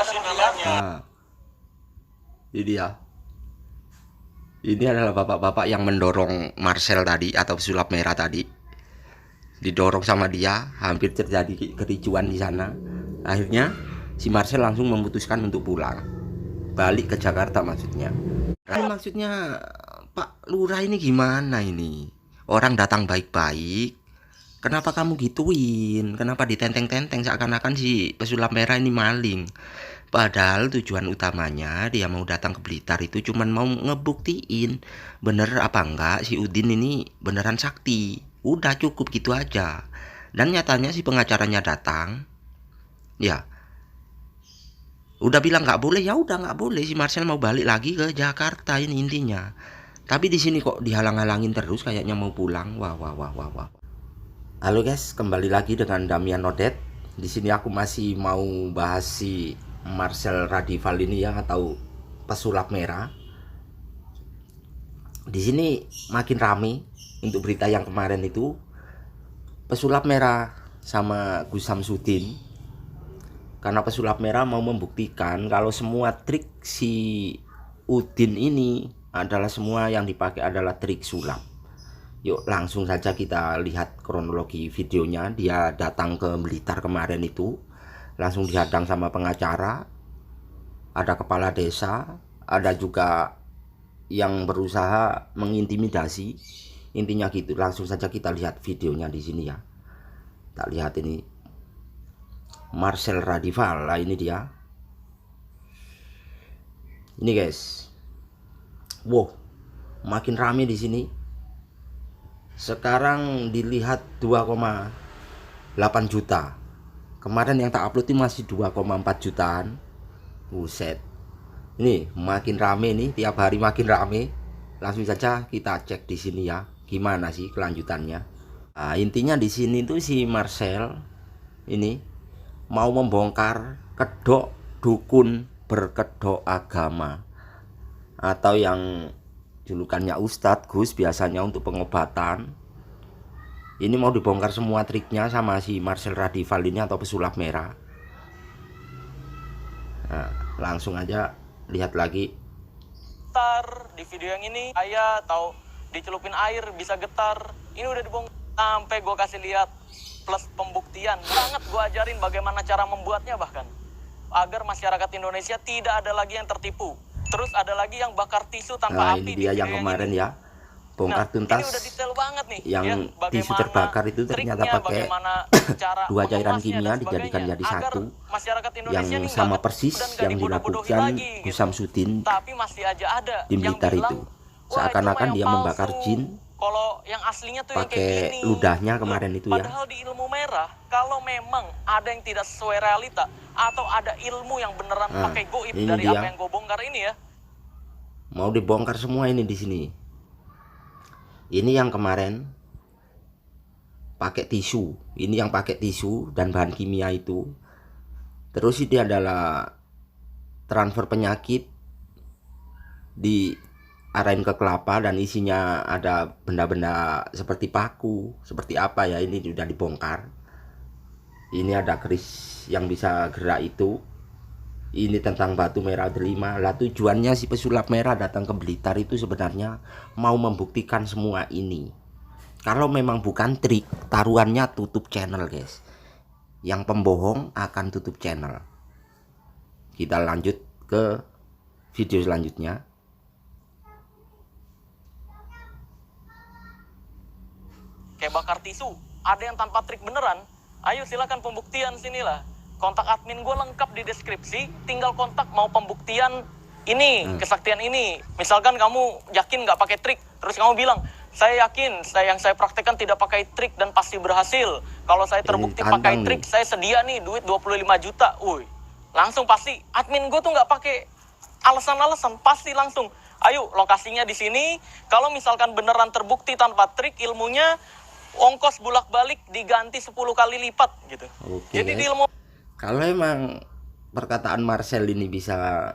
Nah, ini dia. Ini adalah bapak-bapak yang mendorong Marcel tadi atau pesulap merah tadi. Didorong sama dia, hampir terjadi kericuan di sana. Akhirnya si Marcel langsung memutuskan untuk pulang, balik ke Jakarta maksudnya. Maksudnya Pak Lurah ini gimana ini? Orang datang baik-baik, kenapa kamu gituin? Kenapa ditenteng-tenteng seakan-akan si pesulap merah ini maling? Padahal tujuan utamanya dia mau datang ke Blitar itu cuman mau ngebuktiin bener apa enggak si Udin ini beneran sakti. Udah cukup gitu aja. Dan nyatanya si pengacaranya datang, ya udah bilang nggak boleh, ya udah nggak boleh, si Marcel mau balik lagi ke Jakarta ini intinya. Tapi di sini kok dihalang-halangin terus kayaknya mau pulang. Wah wah wah wah wah. Halo guys, kembali lagi dengan Damian Nodet. Di sini aku masih mau bahas si Marcel Radival ini ya, atau pesulap merah. Di sini makin rame untuk berita yang kemarin itu, pesulap merah sama Gus Samsudin. Karena pesulap merah mau membuktikan kalau semua trik si Udin ini adalah semua yang dipakai adalah trik sulap. Yuk langsung saja kita lihat kronologi videonya. Dia datang ke Blitar kemarin itu, langsung dihadang sama pengacara, ada kepala desa, ada juga yang berusaha mengintimidasi. Intinya gitu. Langsung saja kita lihat videonya di sini ya. Tak lihat ini Marcel Radival lah, ini dia. Ini guys. Wow, makin rame di sini. Sekarang dilihat 2,8 juta. Kemarin yang tak upload itu masih 2,4 jutaan. Buset. Ini makin rame nih, tiap hari makin rame. Langsung saja kita cek di sini ya, gimana sih kelanjutannya. Nah, intinya di sini tuh si Marcel ini mau membongkar kedok dukun berkedok agama, atau yang julukannya Ustadz Gus biasanya untuk pengobatan. Ini mau dibongkar semua triknya sama si Marcel Radival ini atau pesulap merah. Nah, langsung aja lihat lagi. Getar di video yang ini, saya tahu dicelupin air bisa getar. Ini udah dibongkar sampai gue kasih lihat plus pembuktian. Banget gue ajarin bagaimana cara membuatnya, bahkan agar masyarakat Indonesia tidak ada lagi yang tertipu. Terus ada lagi yang bakar tisu tanpa api. Ini dia yang kemarin ya, bongkar tuntas. Ini udah detail banget nih, yang ya, tisu terbakar itu ternyata pakai dua cairan kimia dijadikan jadi satu, yang sama persis yang dilakukan Gus Samsudin tapi masih aja ada di Blitar itu. Seakan-akan dia membakar jin kalau yang aslinya tuh pakai ludahnya kemarin itu ya. Padahal di ilmu merah, kalau memang ada yang tidak sesuai realita atau ada ilmu yang beneran pakai goib dari apa yang gue bongkar ini ya, mau dibongkar semua ini di sini. Ini yang kemarin pakai tisu, ini yang pakai tisu dan bahan kimia itu. Terus ini adalah transfer penyakit, diarahin ke kelapa dan isinya ada benda-benda seperti paku, seperti apa ya, ini sudah dibongkar. Ini ada keris yang bisa gerak itu. Ini tentang batu merah delima. Lah tujuannya si pesulap merah datang ke Blitar itu sebenarnya mau membuktikan semua ini. Kalau memang bukan trik, taruhannya tutup channel guys. Yang pembohong akan tutup channel. Kita lanjut ke video selanjutnya. Kayak bakar tisu, ada yang tanpa trik beneran. Ayo silakan pembuktian sinilah. Kontak admin gue lengkap di deskripsi, tinggal kontak mau pembuktian ini, kesaktian ini. Misalkan kamu yakin nggak pakai trik, terus kamu bilang, saya yakin yang saya praktekkan tidak pakai trik dan pasti berhasil. Kalau saya terbukti pakai trik, saya sedia nih duit 25 juta. Langsung pasti admin gue tuh nggak pakai alasan-alasan, pasti langsung. Ayo lokasinya di sini. Kalau misalkan beneran terbukti tanpa trik ilmunya, ongkos bolak-balik diganti 10 kali lipat gitu. Jadi di ilmu, kalau emang perkataan Marcel ini bisa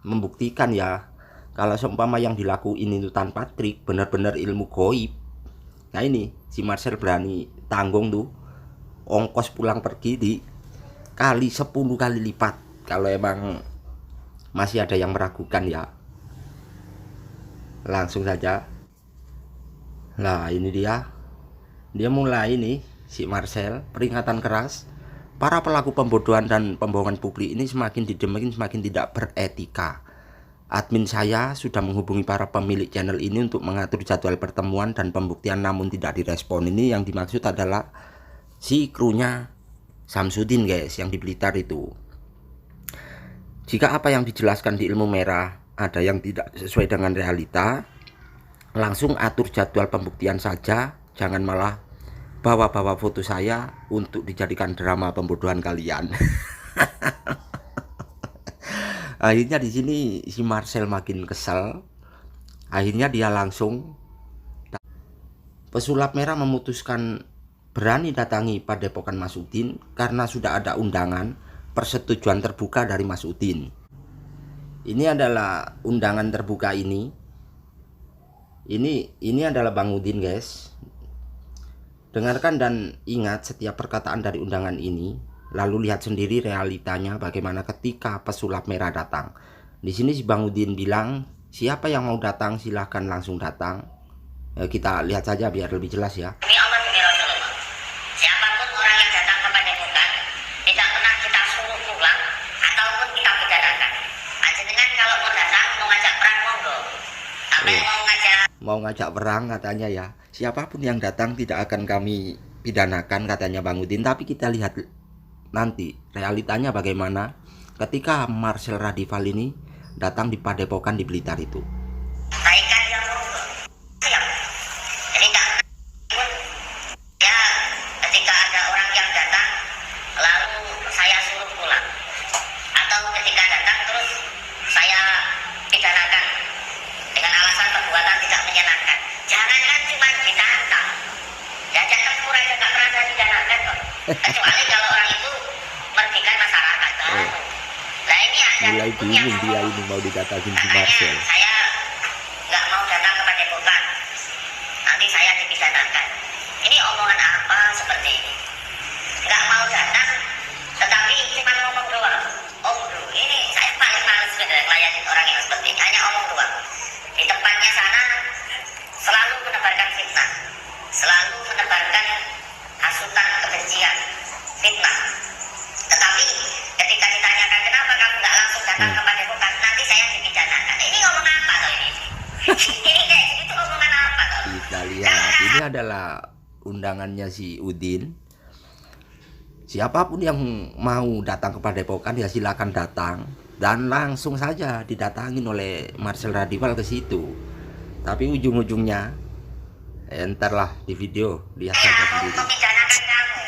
membuktikan ya, kalau seumpama yang dilakuin itu tanpa trik, benar-benar ilmu goib. Nah ini si Marcel berani tanggung tuh ongkos pulang pergi di kali 10 kali lipat kalau emang masih ada yang meragukan ya, langsung saja. Nah ini dia mulai nih si Marcel, peringatan keras. Para pelaku pembodohan dan pembohongan publik ini semakin didemekin, semakin tidak beretika. Admin saya sudah menghubungi para pemilik channel ini untuk mengatur jadwal pertemuan dan pembuktian, namun tidak direspon. Ini yang dimaksud adalah si krunya Samsudin guys, yang di Blitar itu. Jika apa yang dijelaskan di ilmu merah ada yang tidak sesuai dengan realita, langsung atur jadwal pembuktian saja, jangan malah bawa-bawa foto saya untuk dijadikan drama pembodohan kalian. Akhirnya di sini si Marcel makin kesal. Akhirnya dia langsung, pesulap merah memutuskan berani datangi Padepokan Mas Udin karena sudah ada undangan persetujuan terbuka dari Mas Udin. Ini adalah undangan terbuka ini. Ini adalah Bang Udin guys. Dengarkan dan ingat setiap perkataan dari undangan ini, lalu lihat sendiri realitanya bagaimana ketika pesulap merah datang. Di sini si Bang Udin bilang, siapa yang mau datang silahkan langsung datang. Kita lihat saja biar lebih jelas ya. Demi Allah demi Rasulullah, siapapun orang yang datang ke Padepokan tidak pernah kita suruh pulang ataupun kita pidanakan. Panjenengan kalau mau datang mau ngajak perang monggo, tapi Mau ngajak perang katanya ya. Siapapun yang datang tidak akan kami pidanakan katanya Bang Udin. Tapi kita lihat nanti realitanya bagaimana ketika Marcel Radival ini datang di Padepokan di Blitar itu. kaitan yang monggo. Siap. Jadi tak pun ya ketika ada orang yang datang lalu saya suruh pulang atau ketika datang terus saya pidanakan dengan alasan perbuatan tidak menyenangkan. Jangankan cuma ditantang, jajak tempur aja nggak pernah ada didanakan kok. Kecuali kalau orang itu merugikan masyarakat. Nah ini ada Mulai hukum yang bingung dia ini mau didatangin si makanya Marcel. saya nggak mau datang ke Padepokan, nanti saya dipidanakan. Ini omongan apa seperti ini? Nggak mau datang, tetapi cuma ngomong doang. Om bro, ini saya paling males sebenarnya ngelayanin orang yang seperti ini. Hanya omong doang. Di tempatnya sana selalu menebarkan fitnah, selalu menebarkan hasutan kebencian, fitnah. Tetapi ketika ditanyakan kenapa kamu nggak langsung datang ke Padepokan, nanti saya dipidanakan. Ini ngomong apa toh ini? Ini kayak gitu omongan apa toh? Kita lihat, ini adalah undangannya si Udin. Siapapun yang mau datang ke Padepokan ya silakan datang, dan langsung saja didatangin oleh Marcel Radival ke situ. Tapi ujung-ujungnya entarlah di video, lihat saja Saya mau sendiri. memidanakan kamu.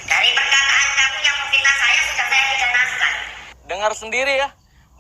Dari perkataan kamu yang memfitnah saya sudah saya pidanakan. Dengar sendiri ya,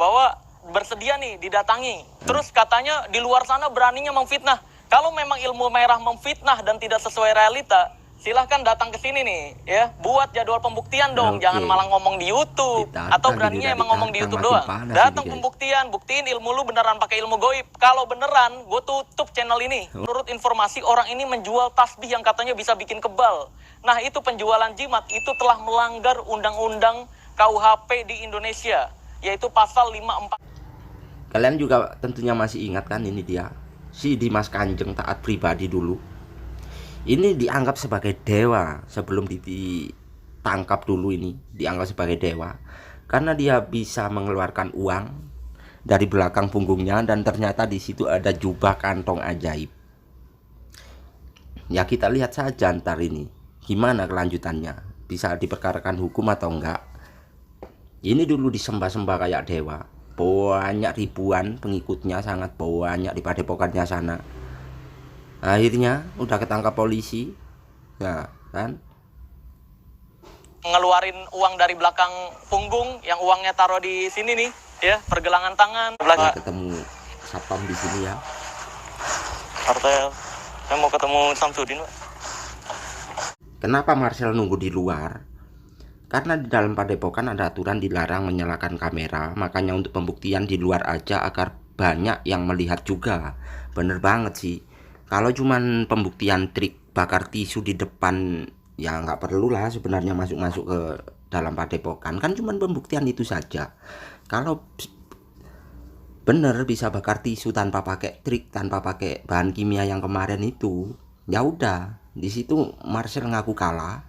bahwa bersedia nih didatangi. Terus katanya di luar sana beraninya memfitnah. Kalau memang ilmu merah memfitnah dan tidak sesuai realita, silahkan datang ke sini nih ya, buat jadwal pembuktian dong. Oke. Jangan malah ngomong di YouTube. Ditantang, Atau beraninya tidak emang ngomong di ditantang, YouTube makin doang. panas Datang ini, guys. pembuktian, buktiin ilmu lu beneran pakai ilmu goib. Kalau beneran, gue tutup channel ini. Menurut informasi, orang ini menjual tasbih yang katanya bisa bikin kebal. Nah itu penjualan jimat, itu telah melanggar undang-undang KUHP di Indonesia, yaitu pasal 54. Kalian juga tentunya masih ingat kan, ini dia si Dimas Kanjeng taat pribadi dulu. Ini dianggap sebagai dewa sebelum ditangkap dulu, ini dianggap sebagai dewa karena dia bisa mengeluarkan uang dari belakang punggungnya dan ternyata di situ ada jubah kantong ajaib. Ya kita lihat saja ntar ini gimana kelanjutannya, bisa diperkarakan hukum atau enggak. Ini dulu disembah-sembah kayak dewa, banyak ribuan pengikutnya, sangat banyak di Padepokannya sana. Akhirnya udah ketangkap polisi, nah kan. Ngeluarin uang dari belakang punggung, yang uangnya taruh di sini nih, ya, pergelangan tangan. Nah, ketemu satpam di sini ya. Kartel, saya mau ketemu Samsudin, Pak. Kenapa Marcel nunggu di luar? Karena di dalam Padepokan ada aturan dilarang menyalakan kamera, makanya untuk pembuktian di luar aja agar banyak yang melihat juga. Bener banget sih. Kalau cuman pembuktian trik bakar tisu di depan, ya nggak perlu lah sebenarnya masuk-masuk ke dalam padepokan, kan cuma pembuktian itu saja. Kalau bener bisa bakar tisu tanpa pakai trik, tanpa pakai bahan kimia yang kemarin itu, ya udah, di situ Marcel ngaku kalah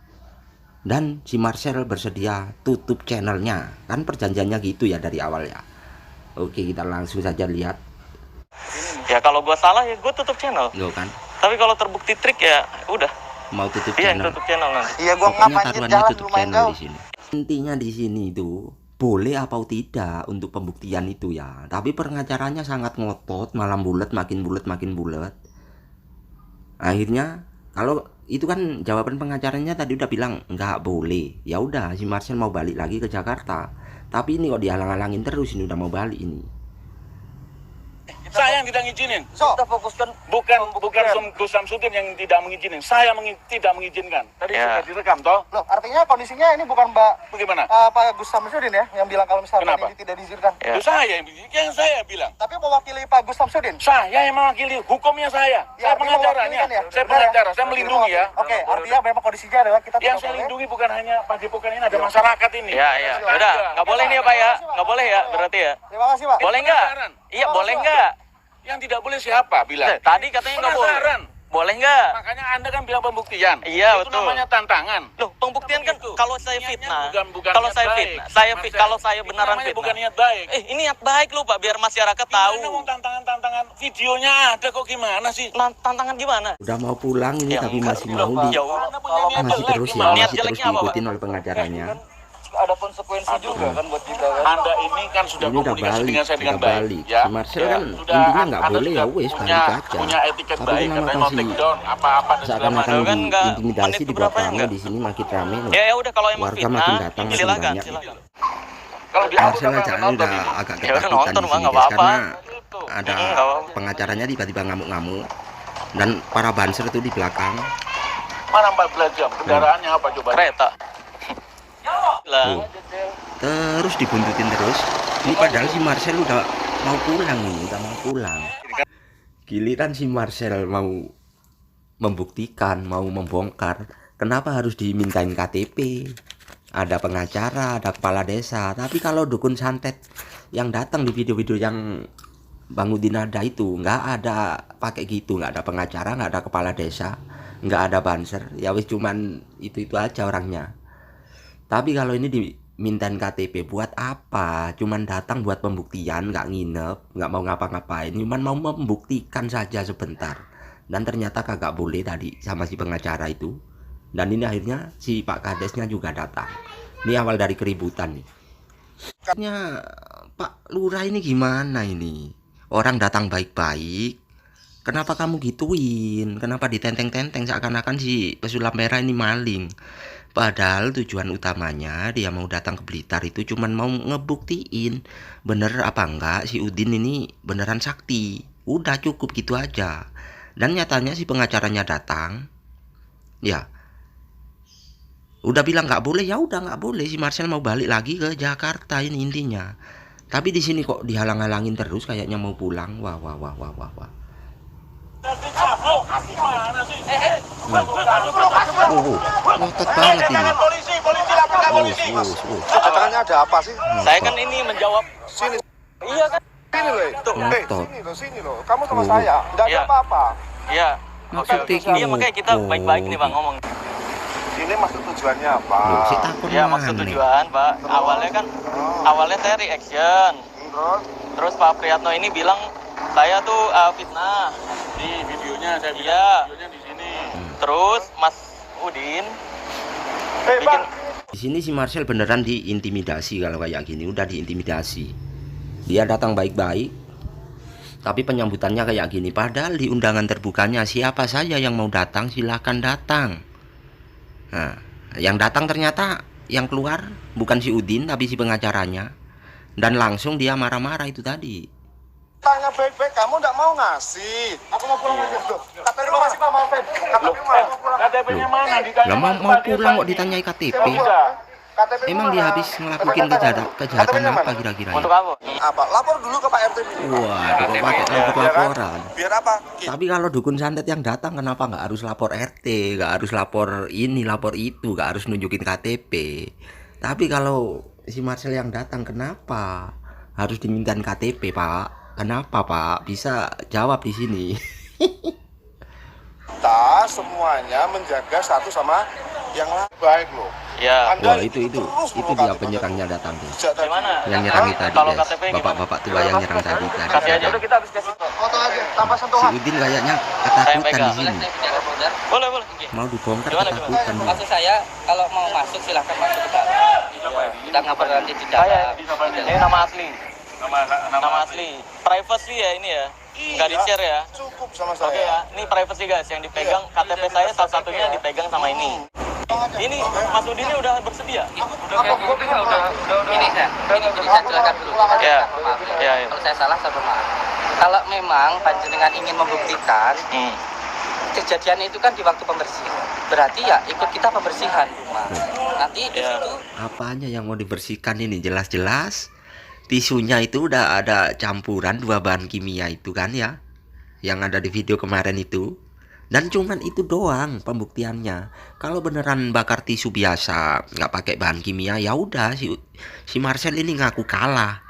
dan si Marcel bersedia tutup channelnya. Kan perjanjiannya gitu ya dari awal ya. Oke, kita langsung saja lihat. Ya kalau gue salah ya gue tutup channel. Loh kan, Tapi kalau terbukti trik ya udah. mau tutup Iya, channel. tutup channel nanti. Iya, gua Pokoknya ngapain taruhannya jalan tutup lumayan channel jauh. di sini. Intinya di sini itu boleh apa tidak untuk pembuktian itu ya. Tapi pengacaranya sangat ngotot, malam bulat makin bulat makin bulat. Akhirnya kalau itu kan jawaban pengacaranya tadi udah bilang nggak boleh. Ya udah si Marcel mau balik lagi ke Jakarta. Tapi ini kok dihalang-halangin terus, ini udah mau balik ini. Saya yang tidak ngizinin. So, kita fokuskan Bukan Gus Samsudin yang tidak mengizinin. Saya tidak mengizinkan. Tadi Ya. sudah direkam toh. loh, artinya kondisinya ini bukan Bagaimana? Pak Gus Samsudin ya yang bilang kalau misalnya Kenapa? ini tidak diizinkan. Ya. Itu saya bilang. Tapi mewakili Pak Gus Samsudin. Saya yang mewakili, hukumnya saya. Saya artinya pengacaranya. mewakili kan ya? Saya Benar pengacara, ya? saya melindungi ya. Oke, artinya memang kondisinya adalah kita Yang tidak saya boleh. lindungi bukan hanya padepokan ini, ada masyarakat ini. Ya, ya. Udah, nggak boleh nih ya Pak ya. Nggak boleh ya berarti ya. Terima kasih, Pak. Boleh nggak? Penasaran. Iya, boleh nggak? Yang tidak boleh siapa bilang? Tadi katanya nggak boleh. Penasaran. Boleh nggak? Makanya Anda kan bilang pembuktian. Iya, Itu betul. namanya tantangan. Loh, pembuktian kan Begitu. kalau saya Niatnya fitnah. bukan Kalau niat saya baik, fitnah, Marcel. kalau saya Itu beneran namanya fitnah. bukan niat baik. Ini niat baik lu Pak, biar masyarakat tahu. Gimana mau tantangan videonya ada kok gimana sih? Tantangan gimana? Udah mau pulang ini Ya, tapi enggak, masih udah, mau Pak. di Ya Allah, Anda punya niat masih jelek terus ya, gimana? Niat masih terus jeleknya apa, diikutin oleh pengacaranya. Ada konsekuensi juga kan buat kita kan. Anda ini kan sudah Ini udah komunikasi balik, dengan saya dengan udah baik, balik. ya. Si Marcel Ya, kan sudah, intinya nggak Anda boleh, sudah ya wes, punya- balik aja. Punya etiket Tapi baik, kenapa katanya no kasih take down, apa-apa dan segala seakan-akan macam. Kan nggak, diintimidasi menit dibuat keberapa rame enggak? di sini makin rame loh. Ya udah kalau emang Warga fitnah, makin datang, makin silakan, banyak. silakan. Kalau di Marcel Abu aja Dhabi nonton udah nih. agak Ya udah ketakutan nonton, di Bang, sini nggak guys, apa-apa. karena ada nggak apa-apa. pengacaranya tiba-tiba ngamuk-ngamuk dan para banser itu di belakang. Mana 14 jam? Kendaraannya apa coba? Kereta. Lah, Tuh. Terus dibuntutin terus. Ini padahal si Marcel udah mau pulang ini, udah mau pulang. Giliran si Marcel mau membuktikan, mau membongkar, kenapa harus dimintain KTP? Ada pengacara, ada kepala desa. Tapi kalau dukun santet yang datang di video-video yang Bang Udin ada itu, nggak ada pakai gitu, nggak ada pengacara, nggak ada kepala desa, nggak ada banser. Ya wis cuman itu aja orangnya. Tapi kalau ini dimintain KTP buat apa? Cuman datang buat pembuktian, nggak nginep, nggak mau ngapa-ngapain, cuman mau membuktikan saja sebentar. Dan ternyata kagak boleh tadi sama si pengacara itu. Dan ini akhirnya si Pak Kadesnya juga datang. Ini awal dari keributan nih. Katanya Pak Lurah ini gimana ini? Orang datang baik-baik, kenapa kamu gituin? Kenapa ditenteng-tenteng seakan-akan si pesulap merah ini maling? Padahal tujuan utamanya dia mau datang ke Blitar itu cuman mau ngebuktiin bener apa enggak si Udin ini beneran sakti. Udah cukup gitu aja. Dan nyatanya si pengacaranya datang, ya udah bilang nggak boleh, ya udah nggak boleh. Si Marcel mau balik lagi ke Jakarta ini intinya. Tapi di sini kok dihalang-halangin terus kayaknya mau pulang. Wah. Oh, ngotot banget ini. Polisi laporkan polisi. Katanya ada apa sih? saya kan ini menjawab. Sini, Iya kan? sini loh. Ngotot. Sini loh. Kamu sama Oh. saya. Enggak ada Iya. apa-apa. Iya. Maksudnya Iya makanya kita baik-baik nih Bang ngomong. Ini maksud tujuannya apa? Loh, si takut Iya maksud mana? tujuan Pak. Awalnya saya reaction. Terus Pak Priyatno ini bilang saya tuh fitnah. Di videonya saya bilang, Iya. videonya di sini. Terus Mas Udin bikin Bang. Di sini si Marcel beneran diintimidasi kalau kayak gini, udah diintimidasi. Dia datang baik-baik, tapi penyambutannya kayak gini. Padahal di undangan terbukanya siapa saja yang mau datang silakan datang. Nah, yang datang ternyata yang keluar bukan si Udin tapi si pengacaranya. Dan langsung dia marah-marah itu tadi. Tanya baik-baik, kamu enggak mau ngasih. Aku mau pulang aja, Bro. KTP masih Pak Malven. KTP mau pulang. KTP-nya mana? Ditanya Lah Mas mau Badi pulang kok tadi. ditanyai KTP. Bisa. KTP Emang dia habis ngelakuin kejahatan apa kira-kira untuk ya? apa? Apa? Lapor dulu ke Pak RT dulu. Wah, kok pakai lapor-laporan. Biar apa? Tapi kalau dukun santet yang datang kenapa nggak harus lapor RT, nggak harus lapor ini, lapor itu, nggak harus nunjukin KTP. Tapi kalau si Marcel yang datang, kenapa harus dimintain KTP, Pak? Kenapa, Pak? Bisa jawab di sini. Kita semuanya menjaga satu sama yang lain. Baik loh. Ya. Wah, itu dia penyerangnya datang tuh. Gimana? Yang nyerang tadi, Kalau guys. KTP Bapak-bapak tua yang nyerang tadi. Kasih aja. Udah kita habis kasih. Foto aja, tanpa Si sentuhan. Udin kayaknya ketakutan di pegang. sini. Boleh, boleh. Mau dibongkar Gimana? ketakutan. dia. Maksud saya kalau mau masuk silahkan masuk ke dalam. Kita ngobrol nanti di dalam. Ini nama asli. Nama asli. Privacy ya ini ya. Nggak di-share ya. Cukup sama Oke saya. ya. Ini privacy guys yang dipegang. KTP saya salah satunya dipegang sama ini. Ini Mas Udin ini udah bersedia? Ini saya silakan dulu. Ya. Maaf. Ya, ya. Kalau saya salah saya bermaaf. Kalau memang panjenengan ingin membuktikan kejadian itu kan di waktu pembersihan. Berarti ya ikut kita pembersihan rumah. Nanti di Ya. situ Apanya yang mau dibersihkan ini? Jelas-jelas tisunya itu udah ada campuran 2 bahan kimia itu kan ya, yang ada di video kemarin itu. Dan cuman itu doang pembuktiannya. Kalau beneran bakar tisu biasa nggak pakai bahan kimia, ya udah si Marcel ini ngaku kalah,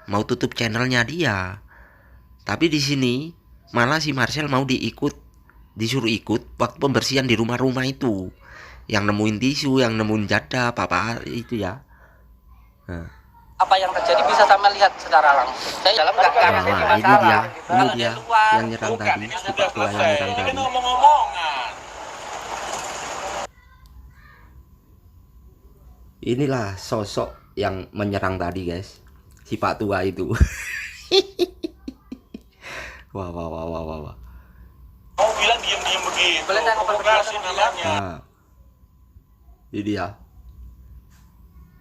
mau tutup channelnya dia. Tapi di sini malah si Marcel mau disuruh ikut waktu pembersihan di rumah-rumah itu, yang nemuin tisu, yang nemuin jada apa itu ya. Nah. apa yang terjadi bisa sama lihat secara langsung. Saya dalam nggak ada Nah, ini masalah. dia Kalau di luar, yang nyerang Bukan, tadi, ini si sudah Pak Tua yang selesai. nyerang Ini tadi. kan ngomong-ngomongan. Inilah sosok yang menyerang tadi, guys, si Pak Tua itu. Wah. Mau bilang diem-diem begitu. Boleh saya ngobrol berdua Provokasi sama dia? namanya. Nah, ini dia.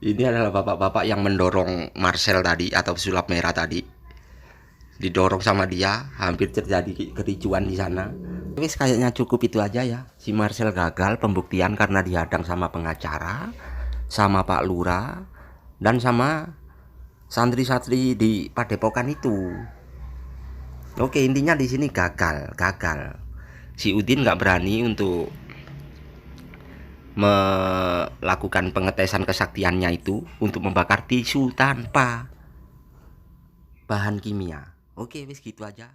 Ini adalah bapak-bapak yang mendorong Marcel tadi atau sulap merah tadi. Didorong sama dia, hampir terjadi kericuan di sana. Wis kayaknya cukup itu aja ya. Si Marcel gagal pembuktian karena dihadang sama pengacara, sama Pak Lurah, dan sama santri-santri di Padepokan itu. Oke, intinya di sini gagal. Si Udin nggak berani untuk melakukan pengetesan kesaktiannya itu untuk membakar tisu tanpa bahan kimia. Oke, wis gitu aja.